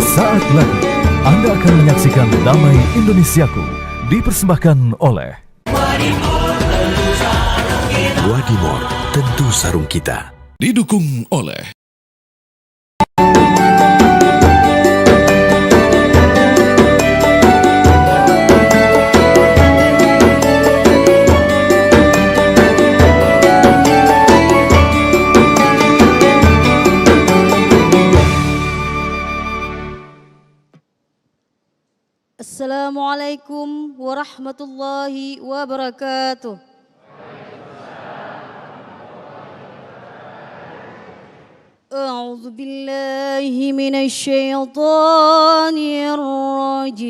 Saat lagi Anda akan menyaksikan Damai Indonesiaku dipersembahkan oleh Wadimor, tentu sarung kita. didukung oleh Assalamualaikum warahmatullahi wabarakatuh. A'udzu billahi minasy syaithanir rajim.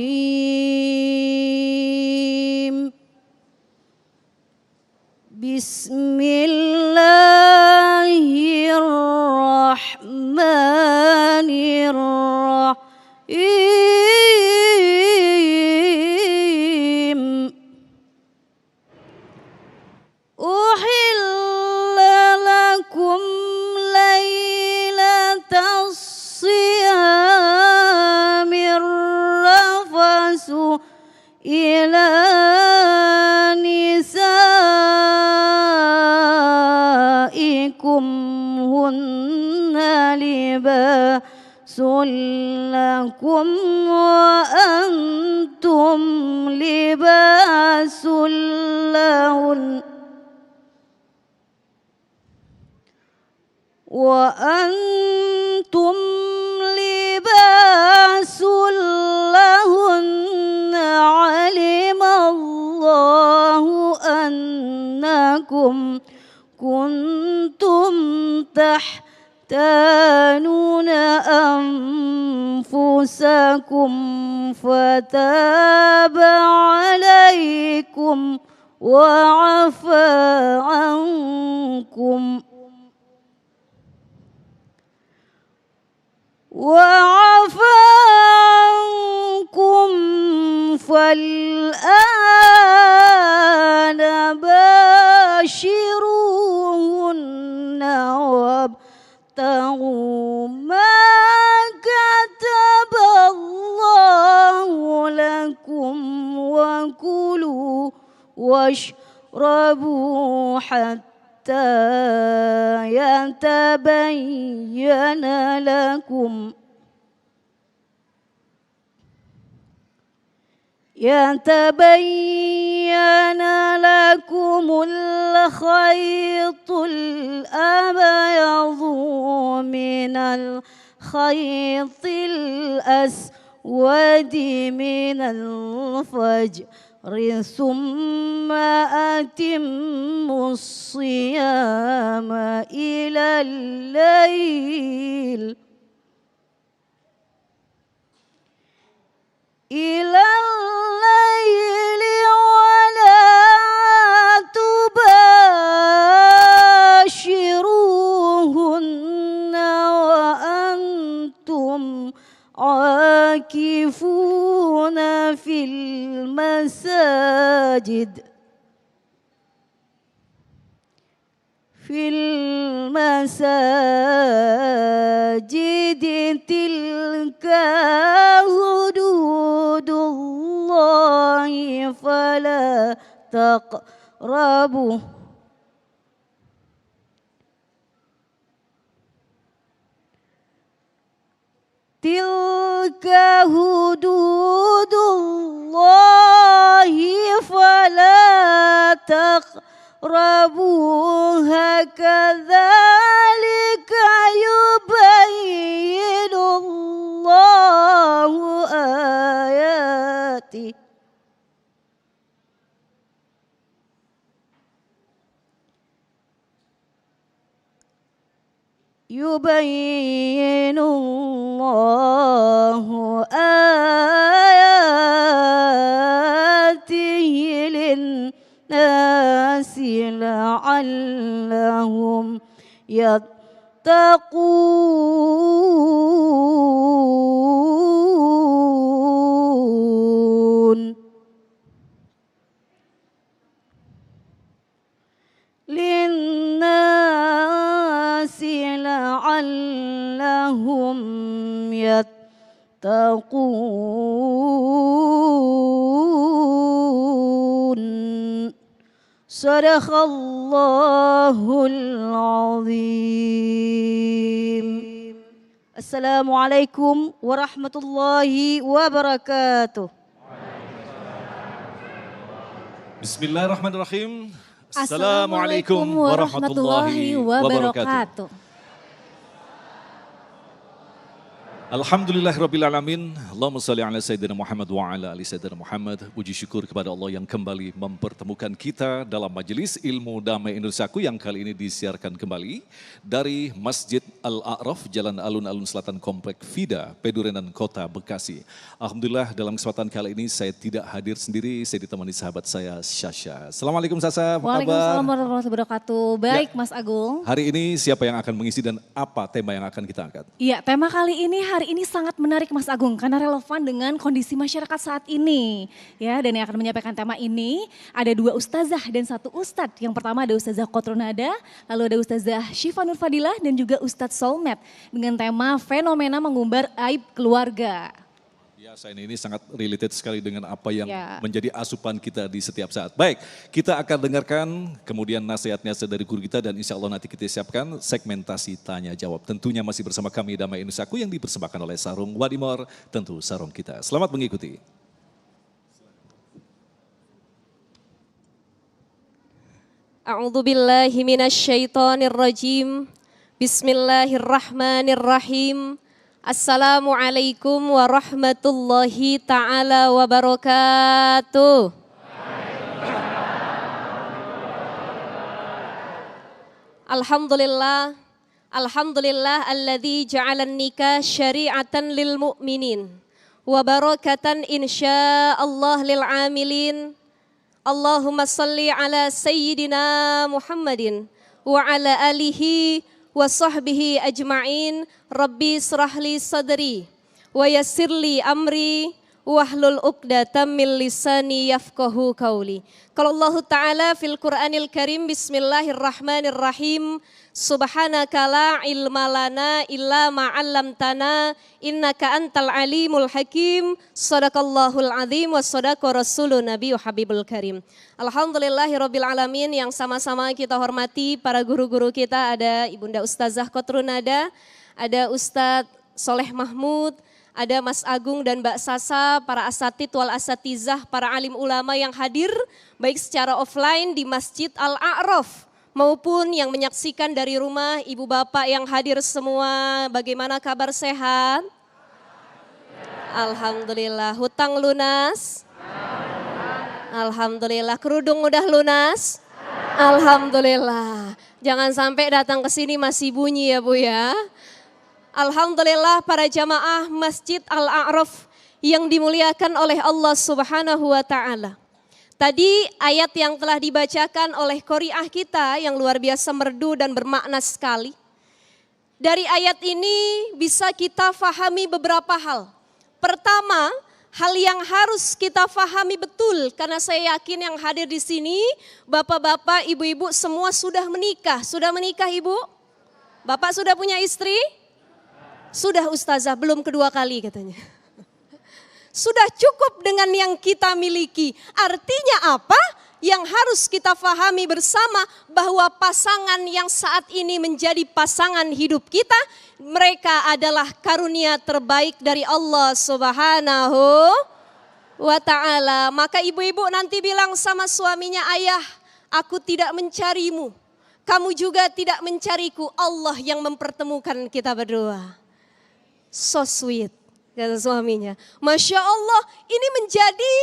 Bismillahirrahmanirrahim. Uhilla lakum lailatas siyamir rafasu ila nisaikum hunna libasul lakum wa antum libasul lahun wa antum libasul lahunna alimallahu annakum kuntum tahtanuna anfusakum fataba alaikum wa afa ankum وعفى عنكم فالآن باشروهن وابتغوا ما كتب الله لكم وكلوا واشربوا حتى يتبين لكم الخيط الأبيض من الخيط الأسود من الفجر ثم أتموا الصيام إلى الليل ولا تباشروهن وأنتم عاكفون في المساجد تلك حدود الله فلا تقربوا تلك حدود الله فلا تقربوها كذلك يبين الله آياته يبين الله آياته للناس لعلهم يتقون للناس لعلهم يتقون تتقون صدق الله العظيم. Assalamualaikum warahmatullahi wabarakatuh. Bismillahirrahmanirrahim. Assalamualaikum warahmatullahi wabarakatuh. Alhamdulillahirrabbilalamin. Allahumma salli ala Sayyidina Muhammad wa ala ali Sayyidina Muhammad. Puji syukur kepada Allah yang kembali mempertemukan kita dalam Majelis Ilmu Damai Indonesiaku yang kali ini disiarkan kembali dari Masjid Al-A'raf, Jalan Alun-Alun Selatan Komplek Vida, Pedurenan Kota Bekasi. Alhamdulillah dalam kesempatan kali ini saya tidak hadir sendiri, saya ditemani sahabat saya Syasha. Assalamualaikum Syasha, apa kabar? Waalaikumsalam warahmatullahi wabarakatuh. Baik Mas Agung. Hari ini siapa yang akan mengisi dan apa tema yang akan kita angkat? Iya, tema kali ini sangat menarik Mas Agung karena relevan dengan kondisi masyarakat saat ini. Ya, dan yang akan menyampaikan tema ini ada dua ustazah dan satu ustadz. Yang pertama ada Ustazah Qotronada, lalu ada Ustazah Syifa Nur Fadilah dan juga Ustadz Solmed dengan tema fenomena mengumbar aib keluarga. Ya, ini sangat related sekali dengan apa yang Ya. menjadi asupan kita di setiap saat. Baik, kita akan dengarkan kemudian nasihat-nasihat dari guru kita dan insya Allah nanti kita siapkan segmentasi tanya jawab. Tentunya masih bersama kami Damai Indonesiaku yang dipersembahkan oleh Sarung Wadimor, tentu sarung kita. Selamat mengikuti. A'udzu billahi minasyaitonir rajim. Bismillahirrahmanirrahim. Assalamualaikum warahmatullahi taala wabarakatuh. Alhamdulillah, alhamdulillah alladzi ja'alan nikah syari'atan lil mu'minin wa barakatan insyaallah lil amilin. Allahumma salli ala sayyidina Muhammadin wa ala alihi wa sahbihi ajma'in. Rabbi srahli sadri wa yassirli amri wahlul uqdatam min lisani yafqahu qauli. Qala Allah Ta'ala fil Qur'anil Karim, bismillahirrahmanirrahim. Subhanaka la ilma lana illa ma 'allamtana innaka antal alimul hakim. Shadaqallahul azim wa shadaqa rasulun nabiy habibul karim. Alhamdulillahirabbil alamin, yang sama-sama kita hormati para guru-guru kita, ada Ibunda Ustazah Qotronada, ada Ustadz Soleh Mahmud, ada Mas Agung dan Mbak Sasa, para asatid wal asatizah, para alim ulama yang hadir baik secara offline di Masjid Al-A'raf maupun yang menyaksikan dari rumah. Ibu bapak yang hadir semua, bagaimana kabar, sehat? Alhamdulillah. Hutang lunas? Alhamdulillah. Kerudung udah lunas? Alhamdulillah. Jangan sampai datang ke sini masih bunyi ya Bu ya. Alhamdulillah para jamaah Masjid Al-A'raf yang dimuliakan oleh Allah Subhanahu wa Ta'ala. Tadi ayat yang telah dibacakan oleh qori'ah kita yang luar biasa merdu dan bermakna sekali. Dari ayat ini bisa kita fahami beberapa hal. Pertama, hal yang harus kita fahami betul, karena saya yakin yang hadir di sini bapak-bapak, ibu-ibu semua sudah menikah. Sudah menikah Ibu? Bapak sudah punya istri? Sudah ustazah, belum kedua kali katanya. Sudah cukup dengan yang kita miliki. Artinya apa? Yang harus kita fahami bersama bahwa pasangan yang saat ini menjadi pasangan hidup kita, mereka adalah karunia terbaik dari Allah Subhanahu wa Ta'ala. Maka ibu-ibu nanti bilang sama suaminya, ayah, aku tidak mencarimu. Kamu juga tidak mencariku. Allah yang mempertemukan kita berdua. So sweet, kata suaminya. Masya Allah, ini menjadi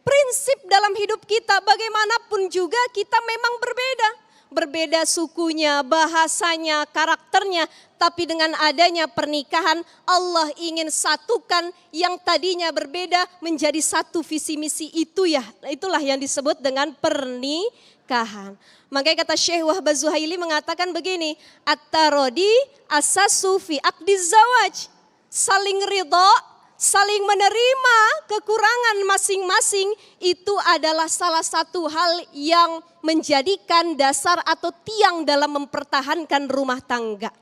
prinsip dalam hidup kita. Bagaimanapun juga kita memang berbeda. Berbeda sukunya, bahasanya, karakternya. Tapi dengan adanya pernikahan, Allah ingin satukan yang tadinya berbeda menjadi satu visi misi itu ya. Itulah yang disebut dengan pernikahan. Makanya kata Syekh Wahbah Zuhaili mengatakan begini, at-tarodi asasu fi aqdiz zawaj. Saling ridho, saling menerima kekurangan masing-masing, itu adalah salah satu hal yang menjadikan dasar atau tiang dalam mempertahankan rumah tangga.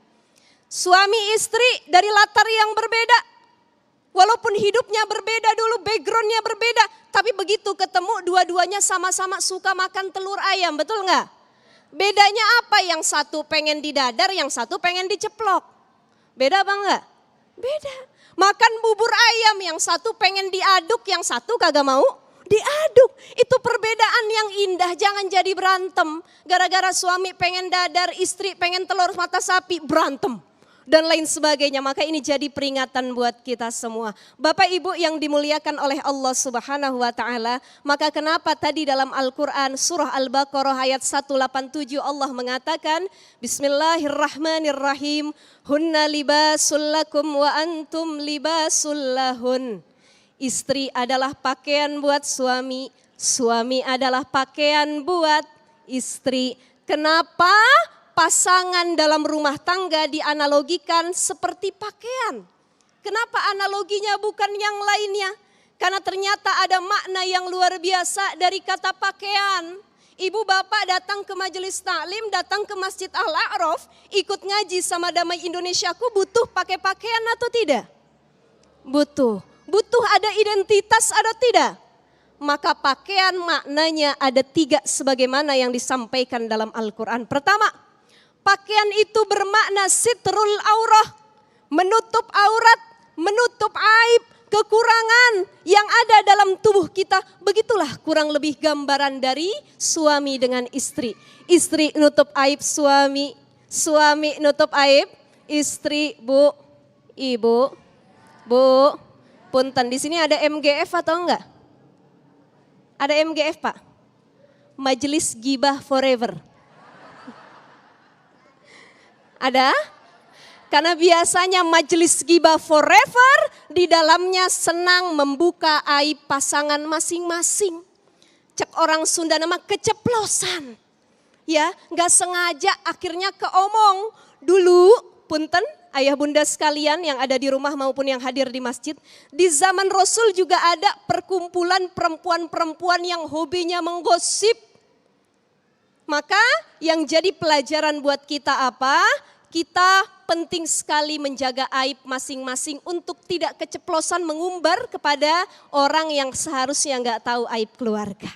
Suami istri dari latar yang berbeda, Walaupun hidupnya berbeda dulu, backgroundnya berbeda. Tapi begitu ketemu dua-duanya sama-sama suka makan telur ayam, betul nggak? Bedanya apa? Yang satu pengen didadar, yang satu pengen diceplok. Beda apa enggak? Beda. Makan bubur ayam, yang satu pengen diaduk, yang satu kagak mau diaduk. Itu perbedaan yang indah, jangan jadi berantem. Gara-gara suami pengen dadar, istri pengen telur mata sapi, berantem. Dan lain sebagainya, maka ini jadi peringatan buat kita semua. Bapak Ibu yang dimuliakan oleh Allah Subhanahu wa taala, maka kenapa tadi dalam Al-Qur'an surah Al-Baqarah ayat 187 Allah mengatakan Bismillahirrahmanirrahim, hunna libasul lakum wa antum libasul lahun. Istri adalah pakaian buat suami, suami adalah pakaian buat istri. Kenapa? Pasangan dalam rumah tangga dianalogikan seperti pakaian. Kenapa analoginya bukan yang lainnya? Karena ternyata ada makna yang luar biasa dari kata pakaian. Ibu bapak datang ke majelis taklim, datang ke Masjid Al-A'raf, ikut ngaji sama Damai Indonesiaku, butuh pakai pakaian atau tidak? Butuh. Butuh ada identitas atau tidak? Maka pakaian maknanya ada 3 sebagaimana yang disampaikan dalam Al-Quran. Pertama, pakaian itu bermakna sitrul aurah, menutup aurat, menutup aib, kekurangan yang ada dalam tubuh kita. Begitulah kurang lebih gambaran dari suami dengan istri. Istri nutup aib suami, suami nutup aib istri. Bu, ibu, bu, punten, di sini ada MGF atau enggak? Ada MGF Pak? Majelis Gibah Forever. Ada? Karena biasanya majelis gibah forever di dalamnya senang membuka aib pasangan masing-masing. Cek orang Sunda nama keceplosan. Ya, gak sengaja akhirnya keomong. Dulu, punten, ayah bunda sekalian yang ada di rumah maupun yang hadir di masjid. Di zaman Rasul juga ada perkumpulan perempuan-perempuan yang hobinya menggosip. Maka yang jadi pelajaran buat kita apa? Kita penting sekali menjaga aib masing-masing untuk tidak keceplosan mengumbar kepada orang yang seharusnya nggak tahu aib keluarga.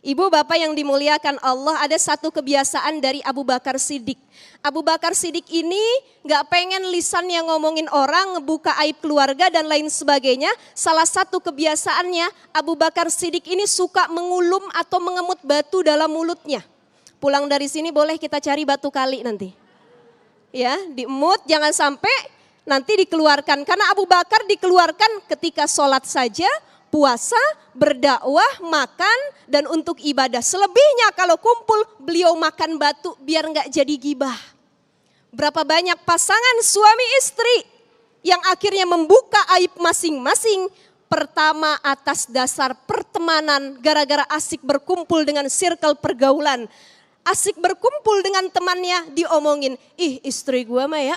Ibu bapak yang dimuliakan Allah, ada satu kebiasaan dari Abu Bakar Siddiq. Abu Bakar Siddiq ini nggak pengen lisannya ngomongin orang, ngebuka aib keluarga dan lain sebagainya. Salah satu kebiasaannya Abu Bakar Siddiq ini suka mengulum atau mengemut batu dalam mulutnya. Pulang dari sini boleh kita cari batu kali nanti. Ya, diemut jangan sampai nanti dikeluarkan. Karena Abu Bakar dikeluarkan ketika sholat saja, puasa, berdakwah, makan, dan untuk ibadah. Selebihnya kalau kumpul beliau makan batu biar nggak jadi gibah. Berapa banyak pasangan suami istri yang akhirnya membuka aib masing-masing. Pertama atas dasar pertemanan, gara-gara asik berkumpul dengan circle pergaulan. Asik berkumpul dengan temannya diomongin, ih istri gue mah ya,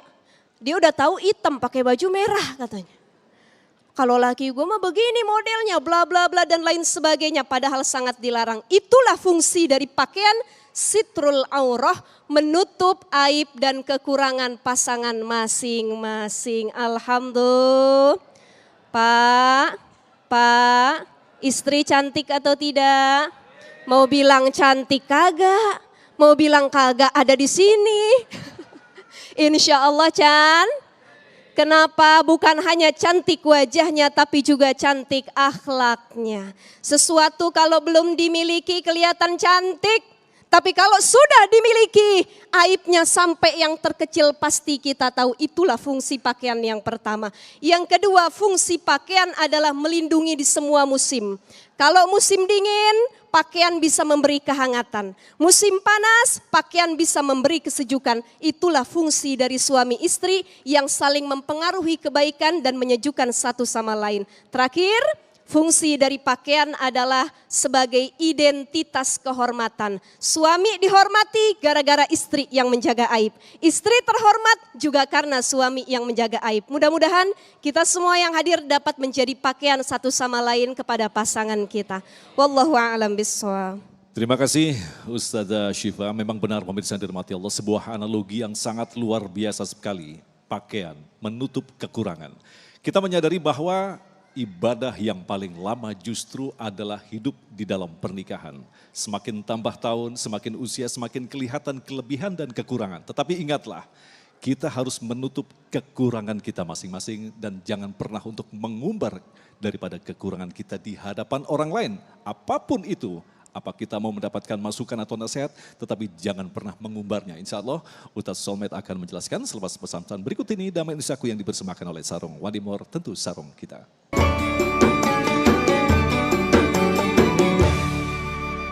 dia udah tahu hitam pakai baju merah katanya. Kalau laki gue mah begini modelnya, bla bla bla dan lain sebagainya, padahal sangat dilarang. Itulah fungsi dari pakaian sitrul aurah, menutup aib dan kekurangan pasangan masing-masing. Alhamdulillah. Pak, istri cantik atau tidak? Mau bilang cantik kagak? Mau bilang kagak ada di sini. Insya Allah Chan. Kenapa? Bukan hanya cantik wajahnya tapi juga cantik akhlaknya. Sesuatu kalau belum dimiliki kelihatan cantik. Tapi kalau sudah dimiliki aibnya sampai yang terkecil pasti kita tahu. Itulah fungsi pakaian yang pertama. Yang kedua, fungsi pakaian adalah melindungi di semua musim. Kalau musim dingin, pakaian bisa memberi kehangatan. Musim panas, pakaian bisa memberi kesejukan. Itulah fungsi dari suami istri yang saling mempengaruhi kebaikan dan menyejukkan satu sama lain. Terakhir, fungsi dari pakaian adalah sebagai identitas kehormatan. Suami dihormati gara-gara istri yang menjaga aib. Istri terhormat juga karena suami yang menjaga aib. Mudah-mudahan kita semua yang hadir dapat menjadi pakaian satu sama lain kepada pasangan kita. Wallahu a'lam bishawab. Terima kasih Ustazah Syifa. Memang benar pemirsa yang dirahmati Allah, sebuah analogi yang sangat luar biasa sekali. Pakaian menutup kekurangan. Kita menyadari bahwa ibadah yang paling lama justru adalah hidup di dalam pernikahan. Semakin tambah tahun, semakin usia, semakin kelihatan kelebihan dan kekurangan. Tetapi ingatlah, kita harus menutup kekurangan kita masing-masing dan jangan pernah untuk mengumbar daripada kekurangan kita di hadapan orang lain. Apapun itu, apa kita mau mendapatkan masukan atau nasihat, tetapi jangan pernah mengumbarnya. Insya Allah, Ustaz Solmed akan menjelaskan selepas pesan-pesan berikut ini Damai Indonesiaku yang dipersembahkan oleh Sarung Wadimor, tentu sarung kita.